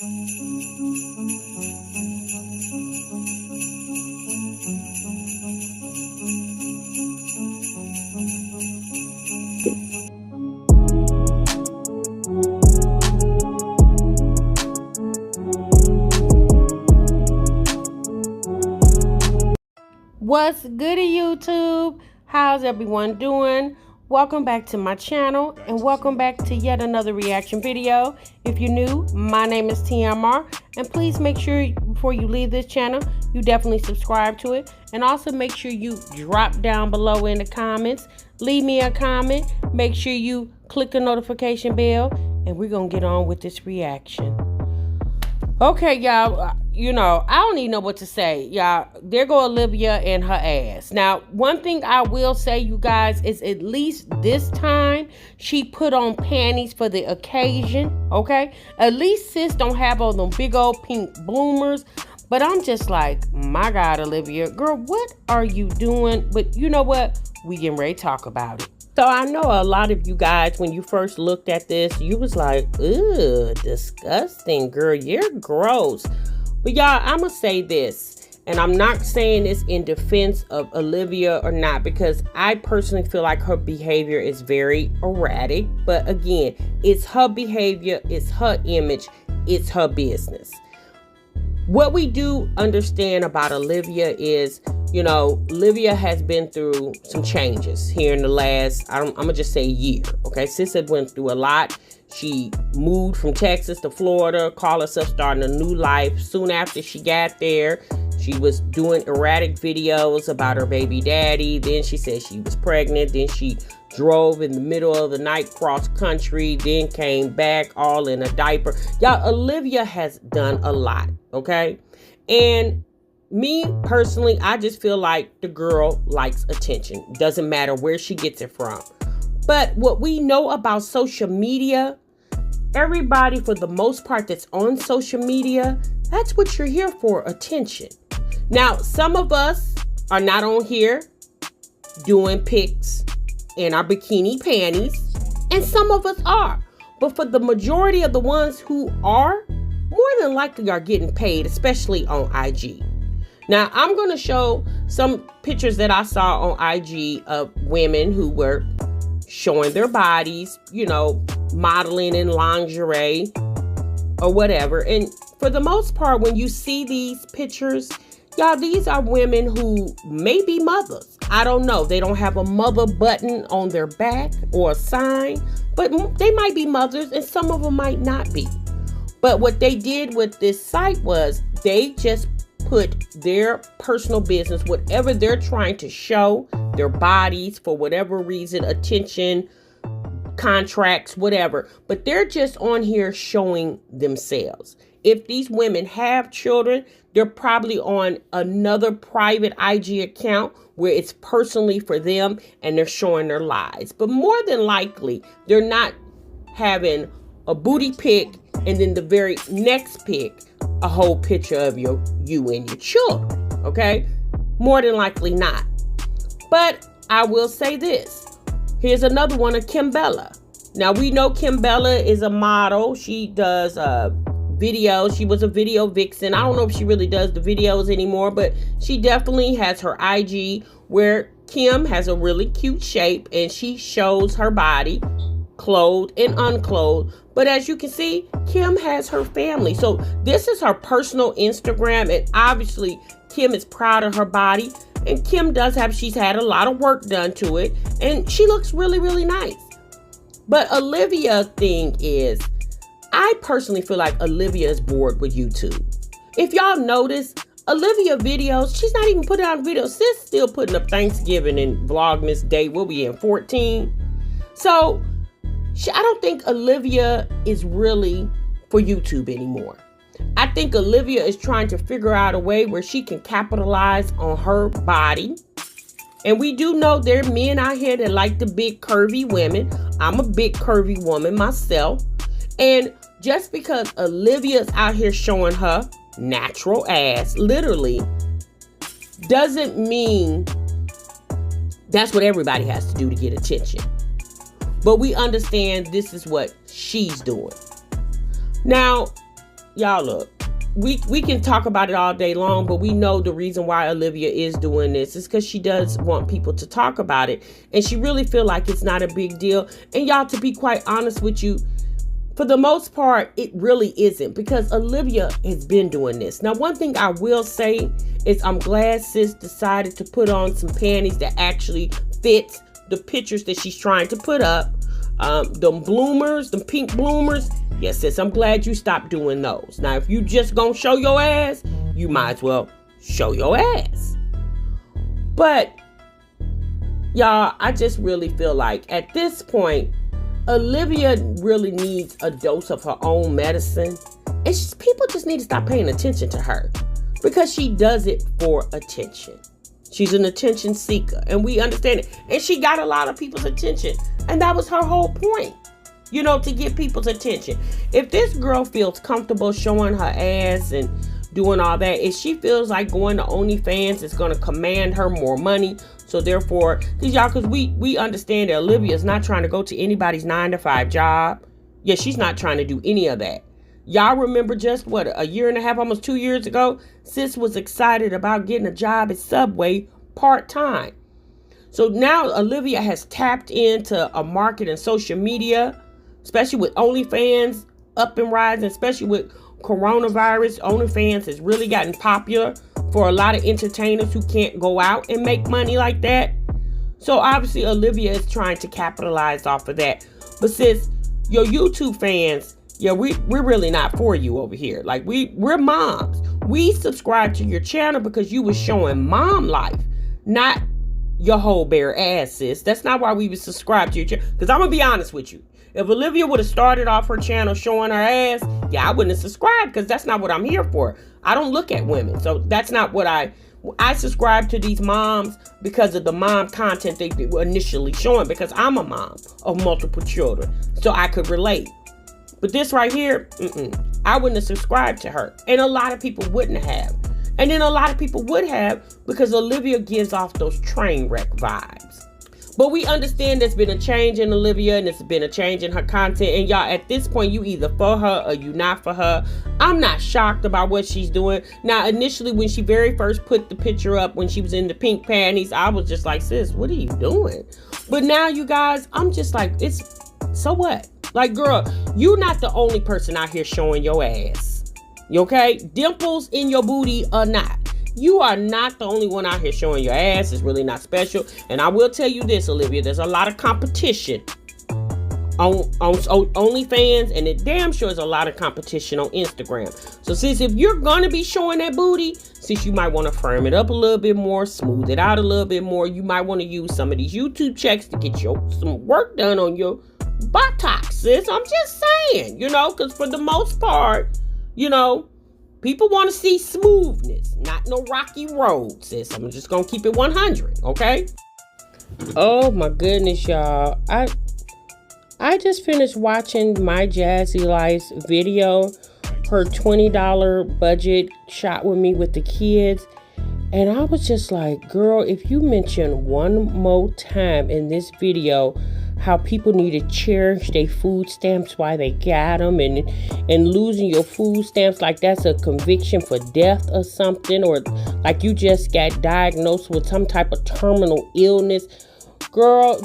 What's good, YouTube? How's everyone doing? Welcome back to my channel and welcome back to yet another reaction video. If you're new, my name is TMR, and please make sure before you leave this channel, you definitely subscribe to it, and also make sure you drop down below in the comments, leave me a comment, make sure you click the notification bell, and we're gonna get on with this reaction. Okay, y'all, I don't even know what to say. Y'all, there go Olivia and her ass. Now, one thing I will say, you guys, is at least this time, she put on panties for the occasion, okay? At least sis don't have all them big old pink bloomers. But I'm just like, my God, Olivia, girl, what are you doing? But you know what? We getting ready to talk about it. So I know a lot of you guys, when you first looked at this, you was like, ugh, disgusting, girl, you're gross. But y'all, I'm going to say this, and I'm not saying this in defense of Olivia or not, because I personally feel like her behavior is very erratic. But again, it's her behavior, it's her image, it's her business. What we do understand about Olivia is, Olivia has been through some changes here in the last, I'm going to just say year, okay? Sis had went through a lot. She moved from Texas to Florida, called herself starting a new life. Soon after she got there, she was doing erratic videos about her baby daddy. Then she said she was pregnant. Then she drove in the middle of the night cross country, then came back all in a diaper. Y'all, Olivia has done a lot, okay? And me personally, I just feel like the girl likes attention. Doesn't matter where she gets it from. But what we know about social media, everybody for the most part that's on social media, that's what you're here for, attention. Now, some of us are not on here doing pics in our bikini panties, and some of us are. But for the majority of the ones who are, more than likely are getting paid, especially on IG. Now, I'm going to show some pictures that I saw on IG of women who were showing their bodies, modeling in lingerie or whatever. And for the most part, when you see these pictures, y'all, these are women who may be mothers. I don't know. They don't have a mother button on their back or a sign, but they might be mothers and some of them might not be. But what they did with this site was they just put their personal business, whatever they're trying to show, their bodies for whatever reason, attention, contracts, whatever. But they're just on here showing themselves. If these women have children, they're probably on another private IG account where it's personally for them and they're showing their lives. But more than likely, they're not having a booty pic and then the very next pic, a whole picture of you and your children, okay? More than likely not. But I will say this. Here's another one of Kimbella. Now, we know Kimbella is a model. She does videos. She was a video vixen. I don't know if she really does the videos anymore, but she definitely has her IG where Kim has a really cute shape and she shows her body, clothed and unclothed. But as you can see, Kim has her family. So this is her personal Instagram. And obviously, Kim is proud of her body. And Kim she's had a lot of work done to it. And she looks really, really nice. But Olivia's thing is, I personally feel like Olivia is bored with YouTube. If y'all notice, Olivia videos, she's not even putting out videos. Sis still putting up Thanksgiving and Vlogmas Day. What we in, 14? So I don't think Olivia is really for YouTube anymore. I think Olivia is trying to figure out a way where she can capitalize on her body. And we do know there are men out here that like the big curvy women. I'm a big curvy woman myself. And just because Olivia's out here showing her natural ass, literally, doesn't mean that's what everybody has to do to get attention. But we understand this is what she's doing. Now, y'all look, we can talk about it all day long, but we know the reason why Olivia is doing this is because she does want people to talk about it, and she really feel like it's not a big deal. And y'all, to be quite honest with you, for the most part, it really isn't, because Olivia has been doing this. Now, one thing I will say is I'm glad sis decided to put on some panties that actually fits the pictures that she's trying to put up. Them bloomers, them pink bloomers. Yes, sis, I'm glad you stopped doing those. Now, if you just gonna show your ass, you might as well show your ass. But, y'all, I just really feel like at this point, Olivia really needs a dose of her own medicine. And people just need to stop paying attention to her, because she does it for attention. She's an attention seeker, and we understand it. And she got a lot of people's attention. And that was her whole point, you know, to get people's attention. If this girl feels comfortable showing her ass and doing all that, if she feels like going to OnlyFans is going to command her more money, so therefore, because we understand that Olivia is not trying to go to anybody's 9-to-5 job. Yeah, she's not trying to do any of that. Y'all remember just a year and a half, almost 2 years ago, sis was excited about getting a job at Subway part-time. So now Olivia has tapped into a market in social media, especially with OnlyFans up and rising, especially with coronavirus. OnlyFans has really gotten popular for a lot of entertainers who can't go out and make money like that. So obviously Olivia is trying to capitalize off of that. But sis, your YouTube fans, yeah, we're really not for you over here. Like, we're moms. We subscribe to your channel because you was showing mom life, not your whole bare ass, sis. That's not why we would subscribe to your channel. Because I'm going to be honest with you. If Olivia would have started off her channel showing her ass, yeah, I wouldn't have subscribed, because that's not what I'm here for. I don't look at women. So that's not what I subscribe to these moms because of the mom content they were initially showing, because I'm a mom of multiple children. So I could relate. But this right here, I wouldn't have subscribed to her. And a lot of people wouldn't have. And then a lot of people would have, because Olivia gives off those train wreck vibes. But we understand there's been a change in Olivia, and there's been a change in her content. And y'all, at this point, you either for her or you not for her. I'm not shocked about what she's doing. Now, initially, when she very first put the picture up, when she was in the pink panties, I was just like, sis, what are you doing? But now, you guys, I'm just like, so what? Like, girl, you're not the only person out here showing your ass. You okay? Dimples in your booty or not. You are not the only one out here showing your ass. It's really not special. And I will tell you this, Olivia, there's a lot of competition on OnlyFans, and it damn sure is a lot of competition on Instagram. So sis, if you're going to be showing that booty, sis, you might want to firm it up a little bit more, smooth it out a little bit more. You might want to use some of these YouTube checks to get some work done on your buttocks, sis. I'm just saying, you know, because for the most part, you know, people want to see smoothness, not no rocky road, sis. I'm just going to keep it 100, okay? Oh, my goodness, y'all. I just finished watching my Jazzy Life's video, her $20 budget shot with me with the kids. And I was just like, girl, if you mention one more time in this video how people need to cherish their food stamps while they got them, and losing your food stamps like that's a conviction for death or something, or like you just got diagnosed with some type of terminal illness. Girl,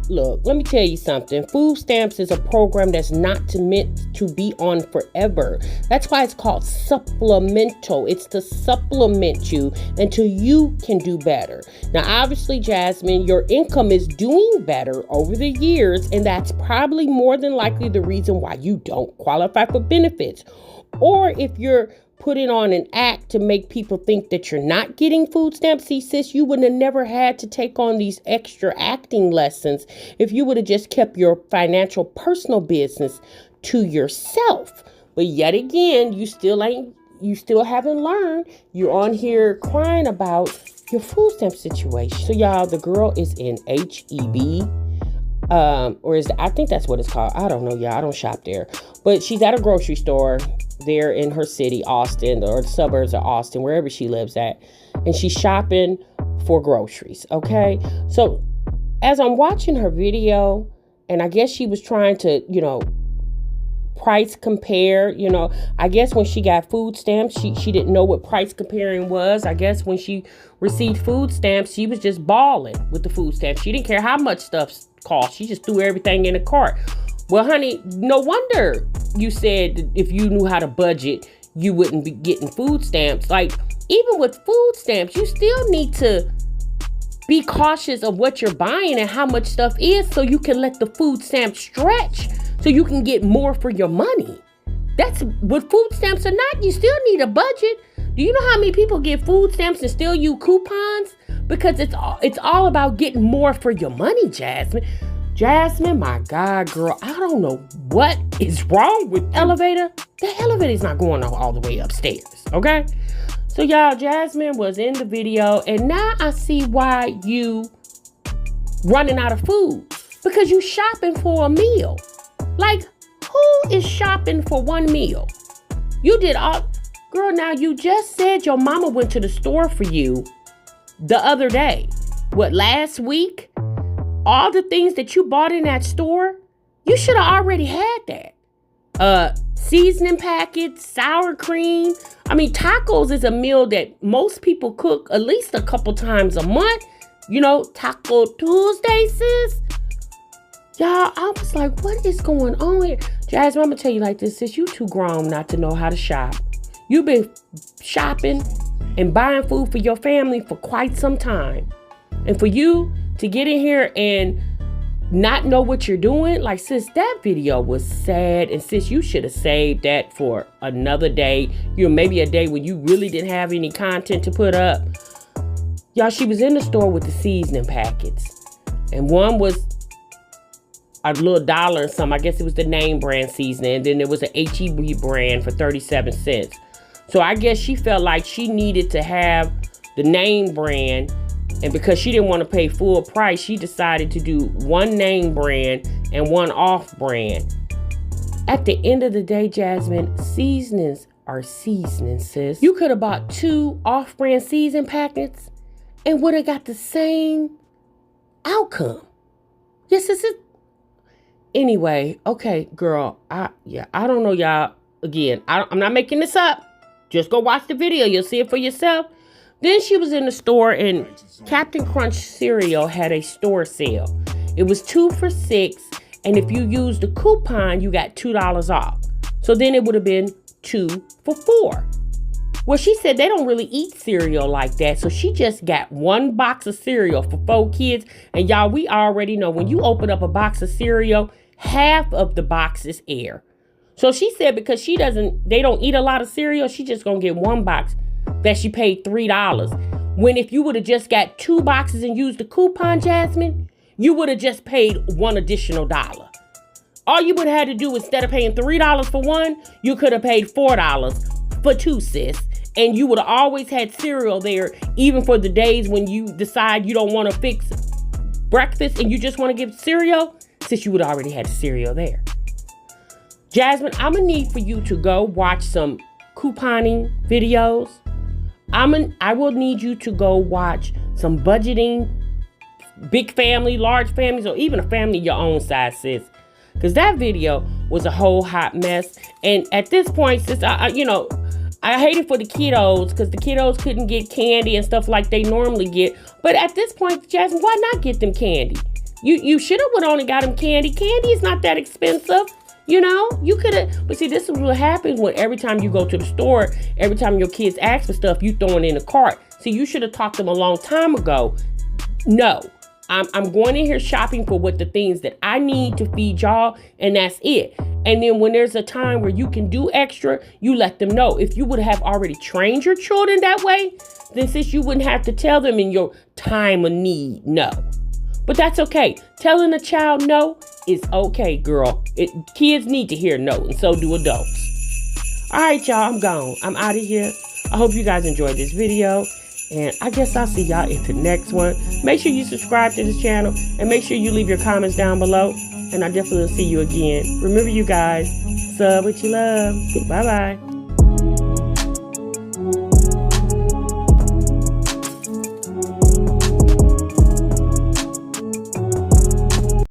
look, let me tell you something. Food stamps is a program that's not meant to be on forever. That's why it's called supplemental. It's to supplement you until you can do better. Now, obviously, Jasmine, your income is doing better over the years, and that's probably more than likely the reason why you don't qualify for benefits. Or if you're putting on an act to make people think that you're not getting food stamps. See, sis, you would have never had to take on these extra acting lessons if you would have just kept your financial personal business to yourself. But yet again, you still haven't learned. You're on here crying about your food stamp situation. So y'all, the girl is in HEB. I think that's what it's called. I don't know, y'all. I don't shop there. But she's at a grocery store there in her city, Austin, or the suburbs of Austin, wherever she lives at. And she's shopping for groceries, okay? So as I'm watching her video, and I guess she was trying to, price compare. You know, I guess when she got food stamps, she didn't know what price comparing was. I guess when she received food stamps, she was just balling with the food stamps. She didn't care how much stuff cost. She just threw everything in the cart. Well, honey, no wonder you said if you knew how to budget, you wouldn't be getting food stamps. Like, even with food stamps, you still need to be cautious of what you're buying and how much stuff is, so you can let the food stamps stretch so you can get more for your money. That's what food stamps are not. You still need a budget. Do you know how many people get food stamps and still use coupons? Because it's all about getting more for your money, Jasmine. Jasmine, my God, girl, I don't know what is wrong with the elevator. The elevator's not going all the way upstairs, okay? So, y'all, Jasmine was in the video, and now I see why you running out of food. Because you shopping for a meal. Like, who is shopping for one meal? You did all... Girl, now you just said your mama went to the store for you the other day. What, last week? All the things that you bought in that store, you should have already had that. Seasoning packets, sour cream. I mean, tacos is a meal that most people cook at least a couple times a month. You know, Taco Tuesday, sis. Y'all, I was like, what is going on here? Jasmine, I'm going to tell you like this, sis. You too grown not to know how to shop. You've been shopping and buying food for your family for quite some time. And for you to get in here and not know what you're doing, like, sis, that video was sad. And sis, you should have saved that for another day. You know, maybe a day when you really didn't have any content to put up. Y'all, she was in the store with the seasoning packets. And one was a little $1 or something. I guess it was the name brand seasoning. And then there was an H-E-B brand for 37 cents. So I guess she felt like she needed to have the name brand. And because she didn't want to pay full price, she decided to do one name brand and one off brand. At the end of the day, Jasmine, seasonings are seasoning, sis. You could have bought 2 off-brand season packets and would have got the same outcome. Yes, sis. Anyway, okay, girl. I don't know, y'all. Again, I'm not making this up. Just go watch the video. You'll see it for yourself. Then she was in the store and Captain Crunch cereal had a store sale. It was 2 for $6. And if you used the coupon, you got $2 off. So then it would have been 2 for $4. Well, she said they don't really eat cereal like that. So she just got 1 box of cereal for 4 kids. And y'all, we already know when you open up a box of cereal, half of the box is air. So she said because they don't eat a lot of cereal, she just gonna get 1 box that she paid $3. When if you would have just got 2 boxes and used the coupon, Jasmine, you would have just paid $1 additional. All you would have had to do, instead of paying $3 for 1, you could have paid $4 for 2, sis. And you would have always had cereal there, even for the days when you decide you don't want to fix breakfast and you just want to give cereal, since you would have already had cereal there. Jasmine, I'm going to need for you to go watch some couponing videos. I will need you to go watch some budgeting, big family, large families, or even a family your own size, sis. Because that video was a whole hot mess. And at this point, sis, I hate it for the kiddos, because the kiddos couldn't get candy and stuff like they normally get. But at this point, Jasmine, why not get them candy? You should have went on and got them candy. Candy is not that expensive. You know, you could have, but see, this is what happens when every time you go to the store, every time your kids ask for stuff, you throw it in the cart. See, you should have talked to them a long time ago. No, I'm going in here shopping for what the things that I need to feed y'all, and that's it. And then when there's a time where you can do extra, you let them know. If you would have already trained your children that way, then sis, you wouldn't have to tell them in your time of need, no. But that's okay. Telling a child no is okay, girl. Kids need to hear no, and so do adults. All right, y'all, I'm gone. I'm out of here. I hope you guys enjoyed this video, and I guess I'll see y'all in the next one. Make sure you subscribe to this channel, and make sure you leave your comments down below, and I definitely will see you again. Remember, you guys, sub what you love. Bye-bye.